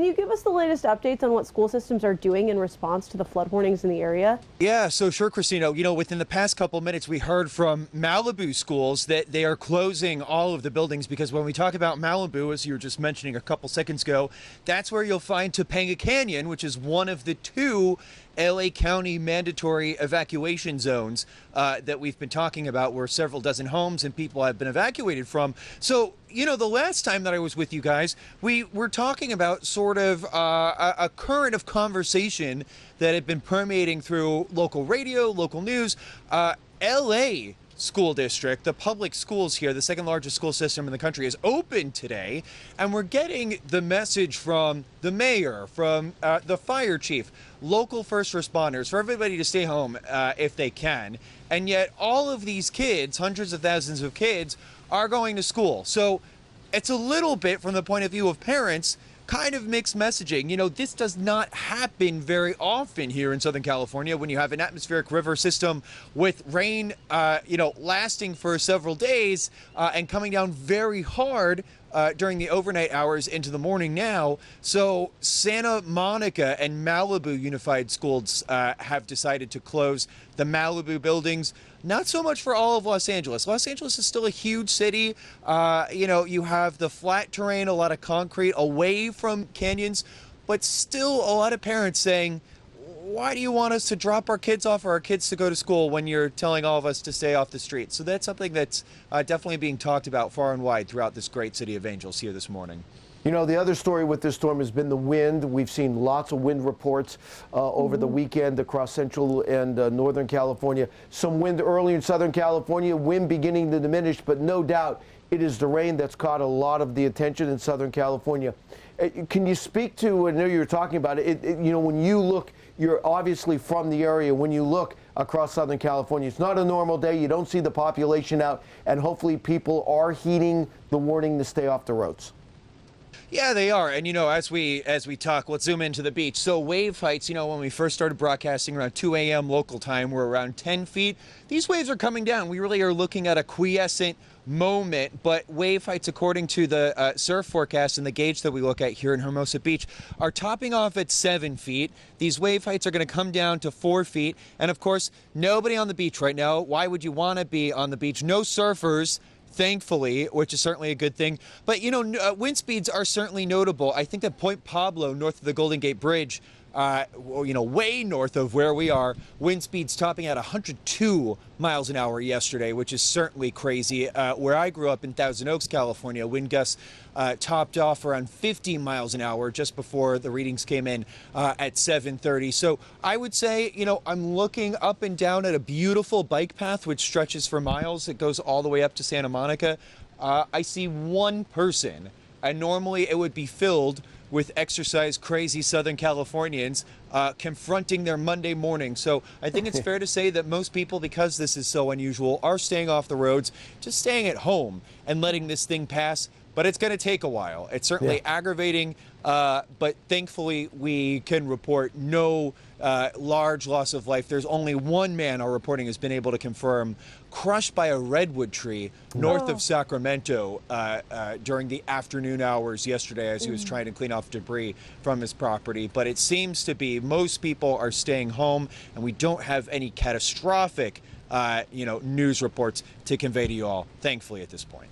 you give us the latest updates on what school systems are doing in response to the flood warnings in the area? Yeah, so sure, Christina. Within the past couple minutes, we heard from Malibu schools that they are closing all of the buildings because when we talk about Malibu, as you were just mentioning a couple seconds ago, that's where you'll find Topanga Canyon, which is one of the two LA County mandatory evacuation zones that we've been talking about, where several dozen homes and people have been evacuated from. So, the last time that I was with you guys, we were talking about sort of a current of conversation that had been permeating through local radio, local news. LA school district, the public schools here, the second largest school system in the country, is open today, and we're getting the message from the mayor, from the fire chief, local first responders, for everybody to stay home if they can. And yet all of these kids, hundreds of thousands of kids, are going to school. So it's a little bit, from the point of view of parents, kind of mixed messaging. This does not happen very often here in Southern California when you have an atmospheric river system with rain, lasting for several days and coming down very hard during the overnight hours into the morning now. So Santa Monica and Malibu Unified Schools have decided to close the Malibu buildings. Not so much for all of Los Angeles. Los Angeles is still a huge city. You have the flat terrain, a lot of concrete away from canyons, but still a lot of parents saying, why do you want us to drop our kids off or our kids to go to school when you're telling all of us to stay off the street? So that's something that's definitely being talked about far and wide throughout this great city of Angels here this morning. The other story with this storm has been the wind. We've seen lots of wind reports over the weekend across central and northern California. Some wind early in Southern California, wind beginning to diminish, but no doubt it is the rain that's caught a lot of the attention in Southern California. Can you speak to, I know you were talking about it, when you look, you're obviously from the area, when you look across Southern California, it's not a normal day, you don't see the population out, and hopefully people are heeding the warning to stay off the roads. Yeah, they are. And, as we talk, let's zoom into the beach. So wave heights, when we first started broadcasting around 2 a.m. local time, were around 10 feet. These waves are coming down. We really are looking at a quiescent moment, but wave heights, according to the surf forecast and the gauge that we look at here in Hermosa Beach, are topping off at 7 feet. These wave heights are going to come down to 4 feet. And of course, nobody on the beach right now. Why would you want to be on the beach? No surfers, thankfully, which is certainly a good thing. But, wind speeds are certainly notable. I think that Point Pablo, north of the Golden Gate Bridge, way north of where we are, wind speeds topping at 102 miles an hour yesterday, which is certainly crazy. Where I grew up in Thousand Oaks, California, wind gusts topped off around 50 miles an hour just before the readings came in at 7:30. So I would say, I'm looking up and down at a beautiful bike path which stretches for miles. It goes all the way up to Santa Monica. I see one person, and normally it would be filled with exercise crazy Southern Californians confronting their Monday morning. So I think it's fair to say that most people, because this is so unusual, are staying off the roads, just staying at home and letting this thing pass. But it's going to take a while. It's certainly aggravating, but thankfully we can report no large loss of life. There's only one man our reporting has been able to confirm crushed by a redwood tree north of Sacramento during the afternoon hours yesterday as he was trying to clean off debris from his property. But it seems to be most people are staying home, and we don't have any catastrophic news reports to convey to you all, thankfully, at this point.